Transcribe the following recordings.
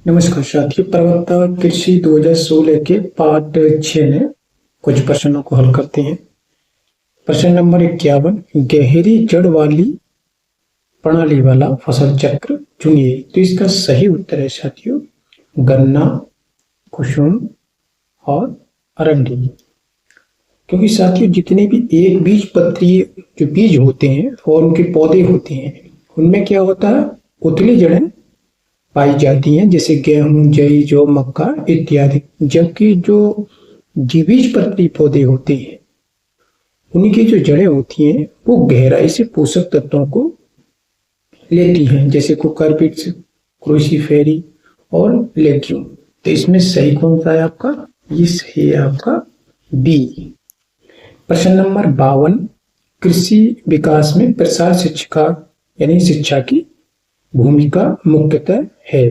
नमस्कार साथियों, प्रवक्ता कृषि 2016 के पार्ट 6 में कुछ प्रश्नों को हल करते हैं। प्रश्न नंबर 51, गहरी जड़ वाली प्रणाली वाला फसल चक्र चुनिए। तो इसका सही उत्तर है साथियों गन्ना, कुसुम और अरंडी। क्योंकि साथियों जितने भी एक बीज पत्रीय जो बीज होते हैं और उनके पौधे होते हैं उनमें क्या होता है, उथली जड़ें पाई जाती हैं, जैसे गेहूं, जई, जौ, मक्का इत्यादि। जबकि जो द्विबीज पत्री पौधे होते हैं उनकी जो जड़ें होती हैं वो गहराई से पोषक तत्वों को लेती हैं, जैसे कुकुरबिट्स, क्रूसीफेरी और लेग्यूम। तो इसमें सही कौन सा है आपका? ये सही है आपका बी। प्रश्न नंबर 52, कृषि विकास में प्रसार शिक्षा यानी शिक्षा की भूमिका मुख्यतः है।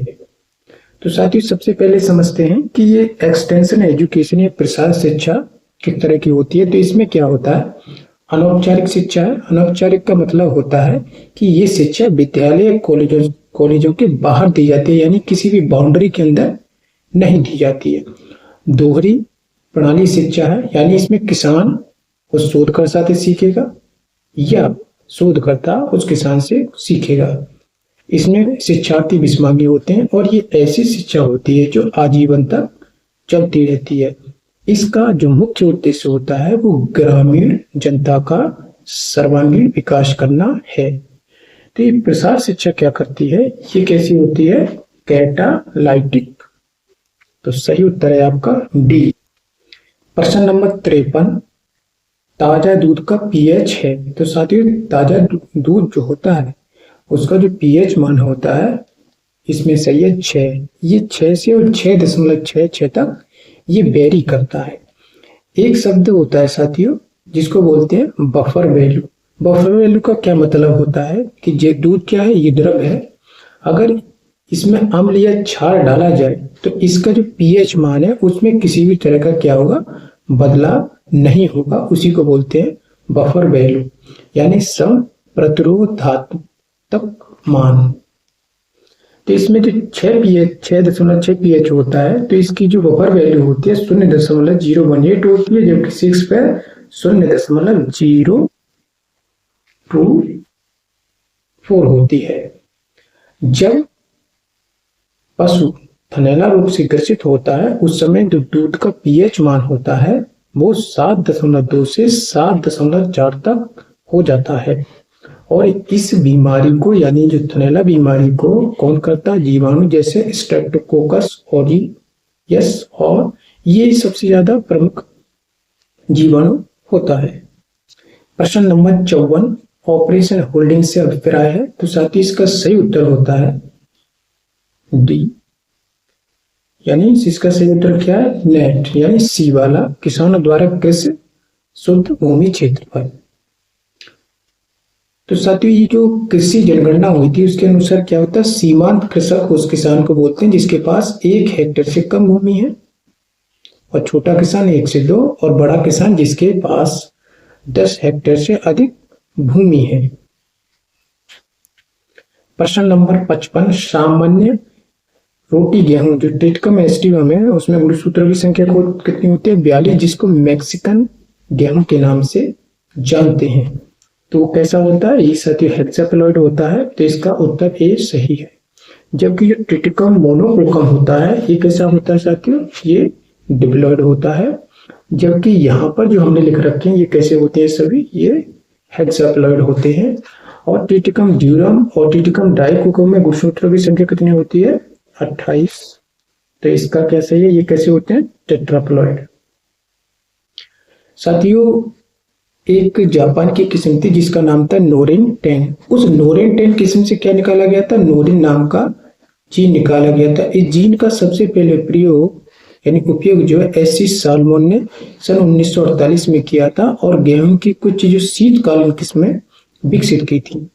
तो साथियों सबसे पहले समझते हैं कि ये एक्सटेंशन एजुकेशन या प्रसार शिक्षा किस तरह की होती है। तो इसमें क्या होता है, अनौपचारिक शिक्षा है। अनौपचारिक का मतलब होता है कि ये शिक्षा विद्यालय कॉलेजों के बाहर दी जाती है, यानी किसी भी बाउंड्री के अंदर नहीं दी जाती है। दोहरी प्रणाली शिक्षा है, यानी इसमें किसान उस शोधकर्ता से सीखेगा या शोधकर्ता उस किसान से सीखेगा। इसमें शिक्षार्थी विस्मांगी होते हैं और ये ऐसी शिक्षा होती है जो आजीवन तक चलती रहती है। इसका जो मुख्य उद्देश्य होता है वो ग्रामीण जनता का सर्वांगीण विकास करना है। तो ये प्रसार शिक्षा क्या करती है, ये कैसी होती है? कैटालाइटिक। तो सही उत्तर है आपका डी। प्रश्न नंबर 53, ताजा दूध का पीएच है। तो साथियों ताजा दूध जो होता है उसका जो पीएच मान होता है इसमें सही है 6। ये 6 से और 6.66 तक ये वेरी करता है। एक शब्द होता है साथियों जिसको बोलते हैं बफर वैल्यू। बफर वैल्यू का क्या मतलब होता है कि ये दूध क्या है, ये द्रव है, अगर इसमें अम्ल या क्षार डाला जाए तो इसका जो पीएच मान है उसमें किसी भी तरह का क्या होगा, बदलाव नहीं होगा। उसी को बोलते हैं बफर वैल्यू, यानी सम प्रतिरोधात्मक मान। तो इसमें जो 6.6 पीएच होता है तो इसकी जो बफर वैल्यू होती है 0.018 होती है, जबकि 6 पे 0.024 होती है। जब पशु थनैला रोग से ग्रसित होता है उस समय जो दूध का पीएच मान होता है वो 7.2 से 7.4 तक हो जाता है। और इस बीमारी को यानी जो थनैला बीमारी को कौन करता है? जीवाणु, जैसे स्ट्रेप्टोकोकस ऑरियस, और ये सबसे ज्यादा प्रमुख जीवाणु होता है। प्रश्न नंबर 54, ऑपरेशन होल्डिंग से अभिप्राय है। तो साथ ही इसका सही उत्तर होता है डी, यानी इसका सही उत्तर क्या है? नेट, यानी सी वाला, किसानों द्वारा कृषि शुद्ध भूमि क्षेत्रफल। तो साथियों ये जो कृषि जनगणना हुई थी उसके अनुसार क्या होता है, सीमांत कृषक उस किसान को बोलते हैं जिसके पास 1 हेक्टेयर से कम भूमि है, और छोटा किसान 1 से 2, और बड़ा किसान जिसके पास 10 हेक्टेयर से अधिक भूमि है। प्रश्न नंबर 55, सामान्य रोटी गेहूं जो टिटकम एस्टिवम है उसमें गुणसूत्रों की संख्या को कितनी होती है? 42, जिसको मैक्सिकन गेहूं के नाम से जानते हैं। तो वो कैसा होता है? ये साथियों हेक्साप्लॉइड होता है। तो इसका उत्तर ए सही है। जबकि जो ट्रिटिकम मोनोकोकम होता है ये कैसा होता है साथियों? ये डिप्लॉइड होता है। जबकि यहाँ पर जो हमने लिख रखे हैं ये कैसे होते हैं? सभी ये हेक्साप्लॉइड होते हैं। और ट्रिटिकम ड्यूरम और ट्रिटिकम डाइकोकम में गुणसूत्रों की संख्या कितनी होती है? 28। तो इसका क्या सही है? ये कैसे होते हैं? टेट्राप्लॉइड। साथियों एक जापान की किस्म थी जिसका नाम था नोरिन 10। उस नोरिन 10 किस्म से क्या निकाला गया था? नोरिन नाम का जीन निकाला गया था। इस जीन का सबसे पहले प्रयोग यानी उपयोग जो है एससी साल्मोन ने सन 1948 में किया था, और गेहूं की कुछ जो शीतकालीन किस्में विकसित की थी।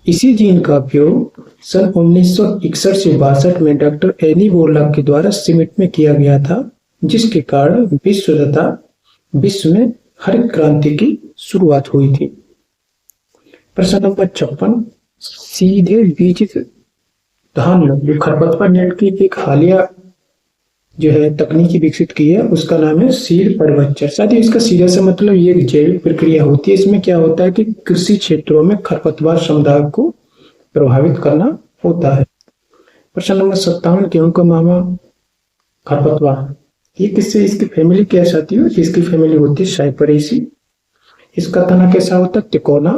इसी जीन का उपयोग सन 1961 से 62 में डॉक्टर एनी बोरलॉग के द्वारा सीमेंट में किया गया था, जिसके कारण विश्व में हरित क्रांति की शुरुआत हुई थी। प्रश्न नंबर 56, सीधे बीज धान में जो खरपतवार नियंत्रण की एक हालिया जो है तकनीकी विकसित की है उसका नाम है सीड परिवर्तन। साथ ही इसका सीधा सा मतलब ये एक जैविक प्रक्रिया होती है। इसमें क्या होता है कि कृषि क्षेत्रों में खरपतवार समुदाय को प्रभावित करना होता है। प्रश्न नंबर 57, गेहूं का मामा खरपतवार, ये किससे, इसकी फैमिली क्या साथी हो, इसकी फैमिली होती है साइपरेसी। इसका तना कैसा होता है, तिकोना,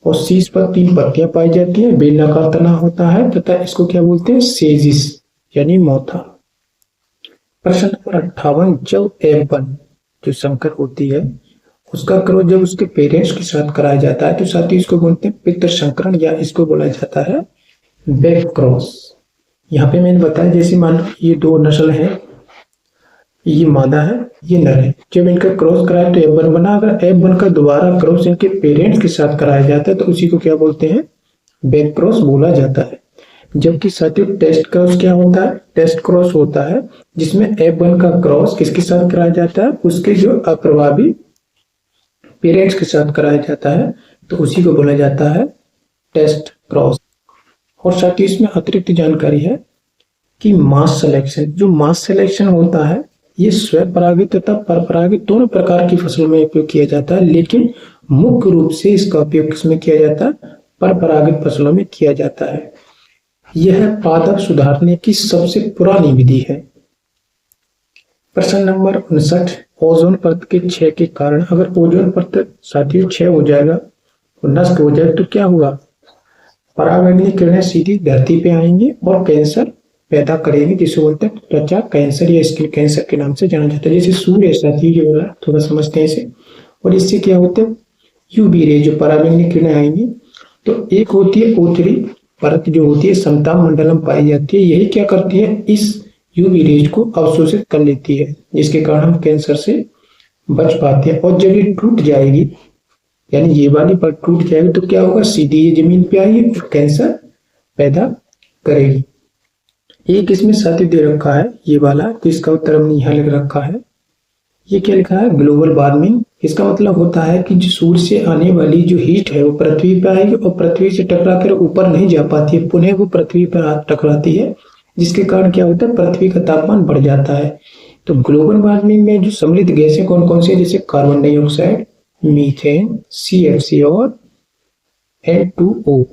और शीश पर 3 पत्तियां पाई जाती है, बेलनाकार तना होता है तथा इसको क्या बोलते हैं, सेजिस यानी मोथा। प्रश्न नंबर 58, जब F1 जो संकर होती है उसका क्रॉस जब उसके पेरेंट्स के साथ कराया जाता है तो साथ ही इसको बोलते हैं पितृ संकरण या इसको बोला जाता है बैक क्रॉस। यहाँ पे मैंने बताया जैसे मान लो ये 2 नस्ल है, ये मादा है ये नर है, जब इनका क्रॉस कराया तो F1 बना। अगर F1 का दोबारा क्रॉस इनके पेरेंट्स के साथ कराया जाता है तो उसी को क्या बोलते हैं, बैक क्रॉस बोला जाता है। जबकि साथियों टेस्ट क्रॉस क्या होता है, टेस्ट क्रॉस होता है जिसमें F1 का क्रॉस किसके साथ कराया जाता है, उसके जो अप्रभावी पेरेंट्स के साथ कराया जाता है तो उसी को बोला जाता है टेस्ट क्रॉस। और साथ ही इसमें अतिरिक्त जानकारी है कि मास सिलेक्शन, जो मास सिलेक्शन होता है ये स्वपरागित तथा परपरागित दोनों प्रकार की फसलों में उपयोग किया जाता है, लेकिन मुख्य रूप से इसका उपयोग किसमें किया जाता है, परपरागित फसलों में किया जाता है। यह पादप सुधारने की सबसे पुरानी विधि है। प्रश्न नंबर 59, ओजोन परत के क्षय के कारण, अगर ओजोन परत साथियों क्षय हो जाएगा और नष्ट हो जाए तो क्या हुआ, पराबैंगनी किरणें सीधी धरती पे आएंगी और कैंसर पैदा करेंगे जिसे बोलते हैं त्वचा कैंसर या स्किन कैंसर के नाम से जाना जाता है। जैसे सूर्य साथी जो बोला थोड़ा समझते हैं इसे। और इससे क्या होता है, यूवी रे जो पराबैंगनी किरणें आएंगी तो एक होती है उत्तरी परत जो होती है समताप मंडलम पाई जाती है, यही क्या करती है, इस यूवी रेज को अवशोषित कर लेती है जिसके कारण हम कैंसर से बच पाते हैं। और जब ये टूट जाएगी यानी ये वाली परत टूट जाएगी तो क्या होगा, सीधी ये जमीन पे आएगी और कैंसर पैदा करेगी। एक इसमें साथी दे रखा है ये वाला, तो इसका उत्तर हमने यहाँ लिख रखा है। ये क्या लिखा है, ग्लोबल वार्मिंग। इसका मतलब होता है कि जो सूर्य से आने वाली जो हीट है वो पृथ्वी पर आएगी और पृथ्वी से टकरा कर ऊपर नहीं जा पाती है, पुनः वो पृथ्वी पर टकराती है जिसके कारण क्या होता है, पृथ्वी का तापमान बढ़ जाता है। तो ग्लोबल वार्मिंग में जो सम्मिलित गैसें कौन कौन सी, जैसे कार्बन डाइऑक्साइड, मीथेन, CFC और N2O।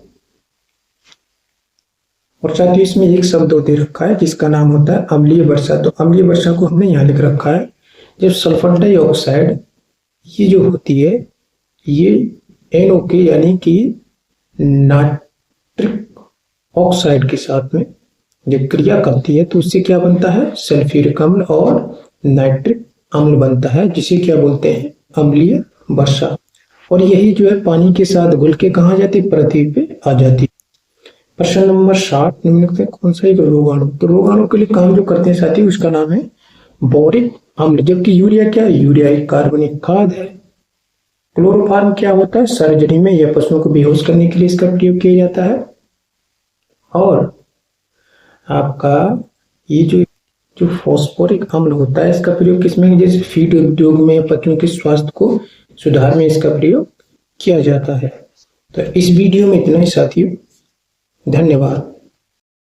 और साथ ही इसमें एक शब्द दे रखा है जिसका नाम होता है अम्लीय वर्षा। तो अम्लीय वर्षा को हमने यहाँ लिख रखा है, जब सल्फर डाइऑक्साइड ये जो होती है ये NO के यानी कि नाइट्रिक ऑक्साइड के साथ में जब क्रिया करती है तो उससे क्या बनता है, सल्फ्यूरिक अम्ल और नाइट्रिक अम्ल बनता है जिसे क्या बोलते हैं, अम्लीय वर्षा। और यही जो है पानी के साथ घुल के कहाँ जाती है, पृथ्वी पे आ जाती है। प्रश्न नंबर 60, निम्नलिखित में कौन सा एक रोगाणु, तो रोगाणु के लिए काम जो करते हैं साथी उसका नाम है बोरिक अम्ल। जबकि यूरिया क्या है, यूरिया एक कार्बनिक खाद है। क्लोरोफार्म क्या होता है, सर्जरी में या पशुओं को बेहोश करने के लिए इसका प्रयोग किया जाता है। और आपका ये जो फॉस्फोरिक अम्ल होता है इसका प्रयोग किसमें, जैसे फीड उद्योग में पशुओं के स्वास्थ्य को सुधार में इसका प्रयोग किया जाता है। तो इस वीडियो में इतना ही साथियों, धन्यवाद।